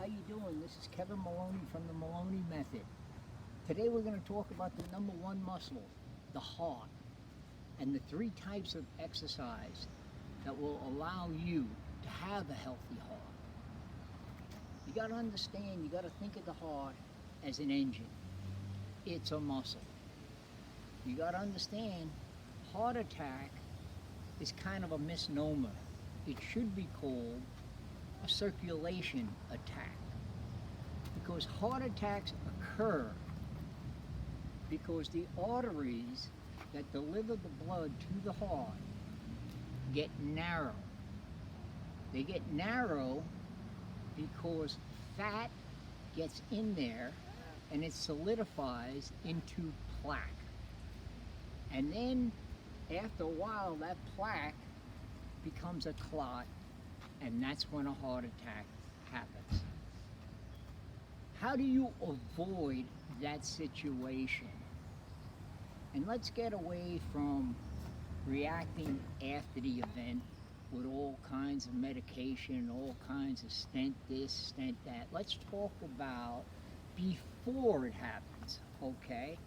how you doing? This is Kevin Moloney from the Moloney Method. Today we're going to talk about the number one muscle, the heart, and the three types of exercise that will allow you to have a healthy heart. You got to understand, you got to think of the heart as an engine. It's a muscle. You got to understand, heart attack is kind of a misnomer. It should be called a circulation attack, because heart attacks occur because the arteries that deliver the blood to the heart get narrow. They get narrow because fat gets in there and it solidifies into plaque. And then after a while, that plaque becomes a clot, and that's when a heart attack happens. How do you avoid that situation? And let's get away from reacting after the event with all kinds of medication, all kinds of stent this, stent that. Let's talk about before it happens, okay?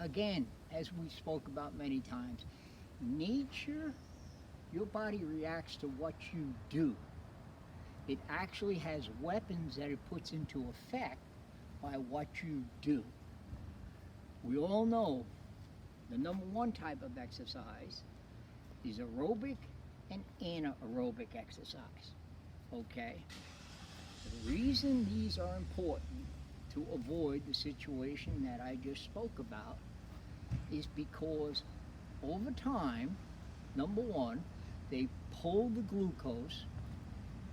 Again, as we spoke about many times, nature, your body reacts to what you do. It actually has weapons that it puts into effect by what you do. We all know the number one type of exercise is aerobic and anaerobic exercise, okay? The reason these are important to avoid the situation that I just spoke about is because over time, number one, they pull the glucose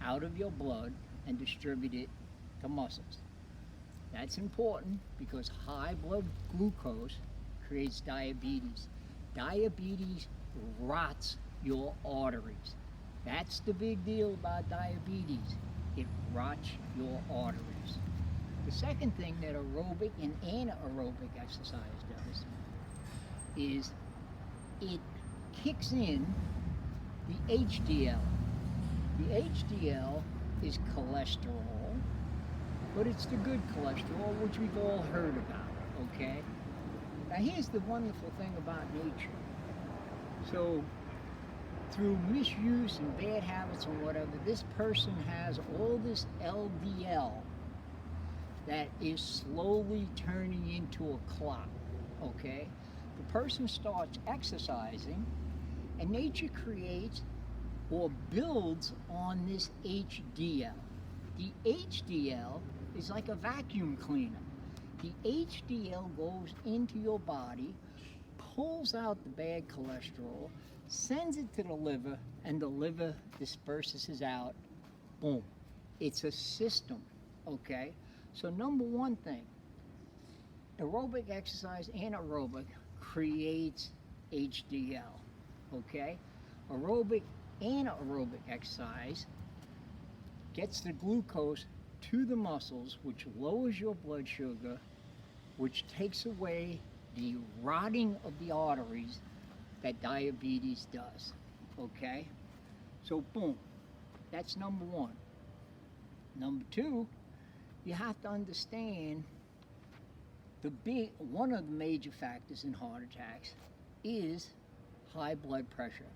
out of your blood and distribute it to muscles. That's important because high blood glucose creates diabetes. Diabetes rots your arteries. That's the big deal about diabetes. It rots your arteries. The second thing that aerobic and anaerobic exercise does is it kicks in the HDL. The HDL is cholesterol, but it's the good cholesterol, which we've all heard about, okay? Now here's the wonderful thing about nature. So through misuse and bad habits and whatever, this person has all this LDL that is slowly turning into a clot, okay? The person starts exercising, and nature creates or builds on this HDL. The HDL is like a vacuum cleaner. The HDL goes into your body, pulls out the bad cholesterol, sends it to the liver, and the liver disperses it out. Boom. It's a system, okay? So number one thing, aerobic exercise, anaerobic, creates HDL, okay? Aerobic, anaerobic exercise gets the glucose to the muscles, which lowers your blood sugar, which takes away the rotting of the arteries that diabetes does, okay? So boom, that's number one. Number two, you have to understand one of the major factors in heart attacks is high blood pressure.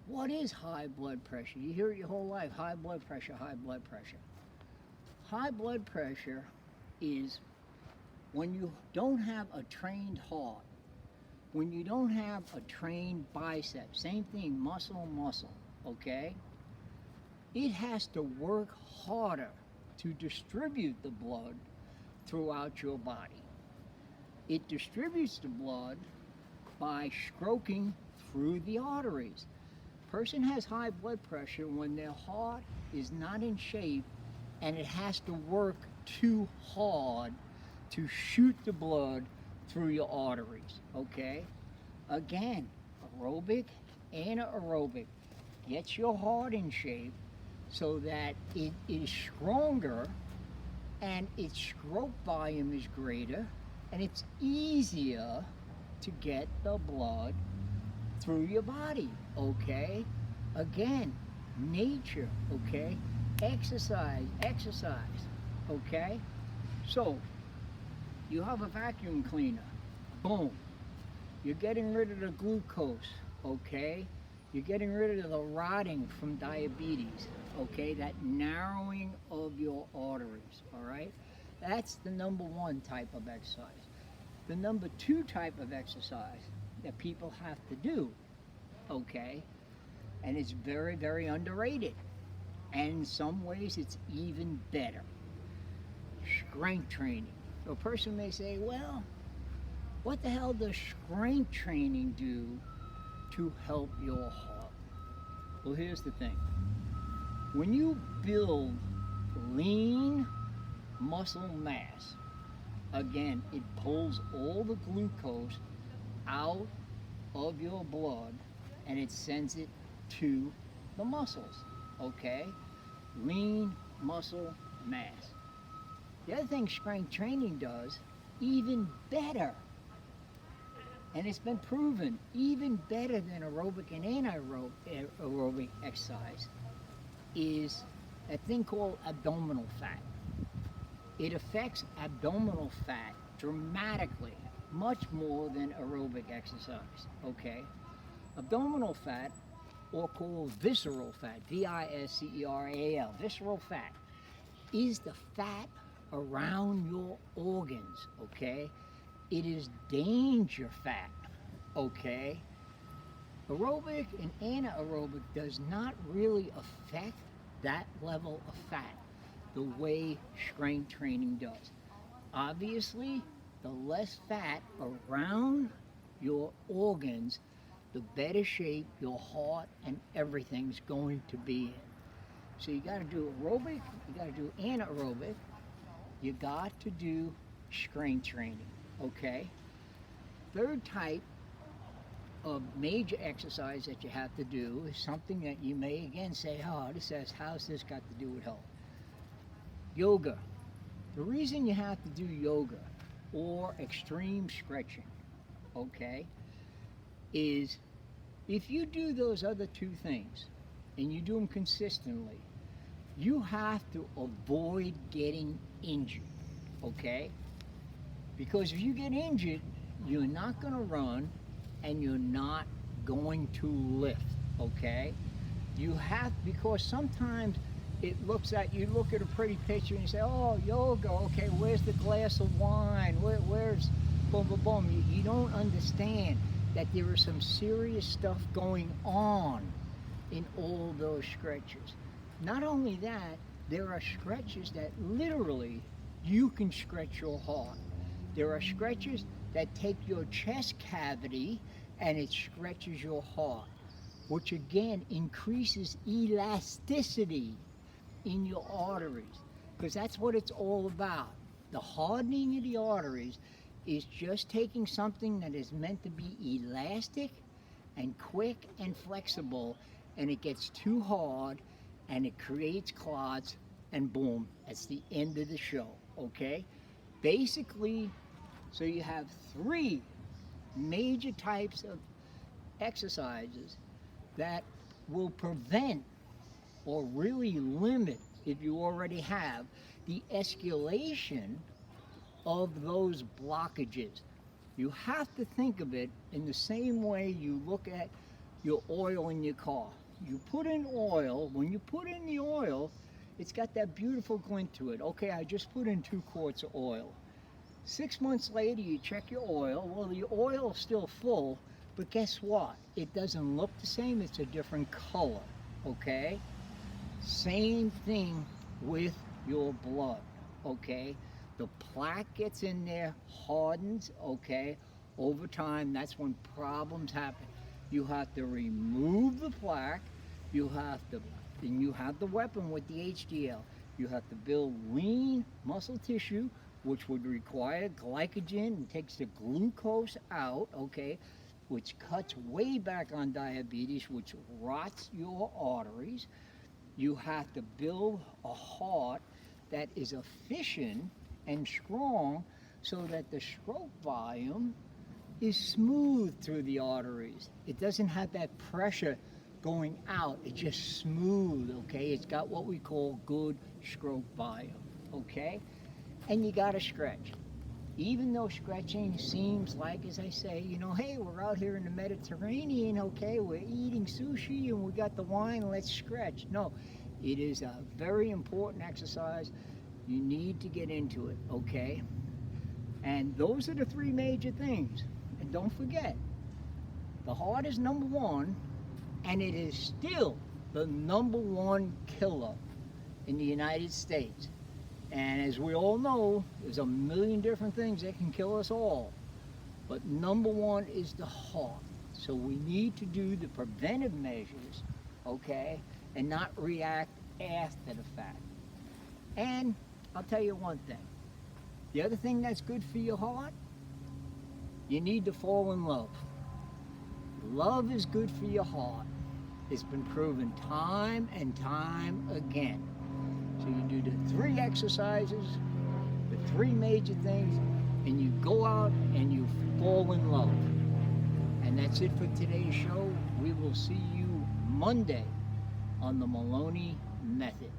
What is high blood pressure? You hear it your whole life, high blood pressure, high blood pressure. High blood pressure is when you don't have a trained heart, when you don't have a trained bicep, same thing, muscle, okay? It has to work harder to distribute the blood throughout your body. It distributes the blood by stroking through the arteries. Person has high blood pressure when their heart is not in shape and it has to work too hard to shoot the blood through your arteries, okay? Again, aerobic, anaerobic gets your heart in shape so that it is stronger and its stroke volume is greater and it's easier to get the blood through your body, okay? Again, nature, okay? Exercise, exercise, okay? So, you have a vacuum cleaner, boom. You're getting rid of the glucose, okay? You're getting rid of the rotting from diabetes, okay? That narrowing of your arteries, all right? That's the number one type of exercise. The number two type of exercise that people have to do, okay? And it's very, very underrated. And in some ways, it's even better. Strength training. So a person may say, well, what the hell does strength training do to help your heart? Well, here's the thing. When you build lean muscle mass, again, it pulls all the glucose out of your blood and it sends it to the muscles, okay? Lean muscle mass. The other thing strength training does, even better, and it's been proven even better than aerobic and anaerobic exercise, is a thing called abdominal fat. It affects abdominal fat dramatically, much more than aerobic exercise, okay? Abdominal fat, or called visceral fat, V-I-S-C-E-R-A-L, visceral fat, is the fat around your organs, okay? It is danger fat, okay? Aerobic and anaerobic does not really affect that level of fat the way strength training does. Obviously, the less fat around your organs, the better shape your heart and everything's going to be in. So you got to do aerobic, you got to do anaerobic, you got to do strength training, okay? Third type of major exercise that you have to do is something that you may again say, oh, how's this got to do with health? Yoga. The reason you have to do yoga or extreme stretching, okay, is if you do those other two things and you do them consistently, you have to avoid getting injured, okay? Because if you get injured, you're not going to run and you're not going to lift, okay? You have, because sometimes it looks at, you look at a pretty picture and you say, oh, yoga, okay, where's the glass of wine? Where's boom, boom, boom? You don't understand that there is some serious stuff going on in all those stretches. Not only that, there are stretches that literally you can stretch your heart. There are stretches that take your chest cavity and it stretches your heart, which again increases elasticity in your arteries, because that's what it's all about. The hardening of the arteries is just taking something that is meant to be elastic and quick and flexible, and it gets too hard and it creates clots, and boom, that's the end of the show, okay? Basically, so you have three major types of exercises that will prevent or really limit, if you already have, the escalation of those blockages. You have to think of it in the same way you look at your oil in your car. You put in oil, when you put in the oil, it's got that beautiful glint to it. Okay, I just put in 2 quarts of oil. 6 months later, you check your oil. Well, the oil's still full, but guess what? It doesn't look the same, it's a different color, okay? Same thing with your blood, okay? The plaque gets in there, hardens, okay? Over time, that's when problems happen. You have to remove the plaque, and you have the weapon with the HDL. You have to build lean muscle tissue, which would require glycogen and takes the glucose out, okay? Which cuts way back on diabetes, which rots your arteries. You have to build a heart that is efficient and strong so that the stroke volume is smooth through the arteries. It doesn't have that pressure going out, it's just smooth, okay? It's got what we call good stroke volume, okay? And you gotta stretch. Even though stretching seems like, as I say, you know, hey, we're out here in the Mediterranean, okay, we're eating sushi and we got the wine, let's stretch. No, it is a very important exercise. You need to get into it, okay? And those are the three major things. And don't forget, the heart is number one, and it is still the number one killer in the United States. And as we all know, there's a million different things that can kill us all. But number one is the heart. So we need to do the preventive measures, okay, and not react after the fact. And I'll tell you one thing. The other thing that's good for your heart, you need to fall in love. Love is good for your heart. It's been proven time and time again. So you do the three exercises, the three major things, and you go out and you fall in love. And that's it for today's show. We will see you Monday on the Moloney Method.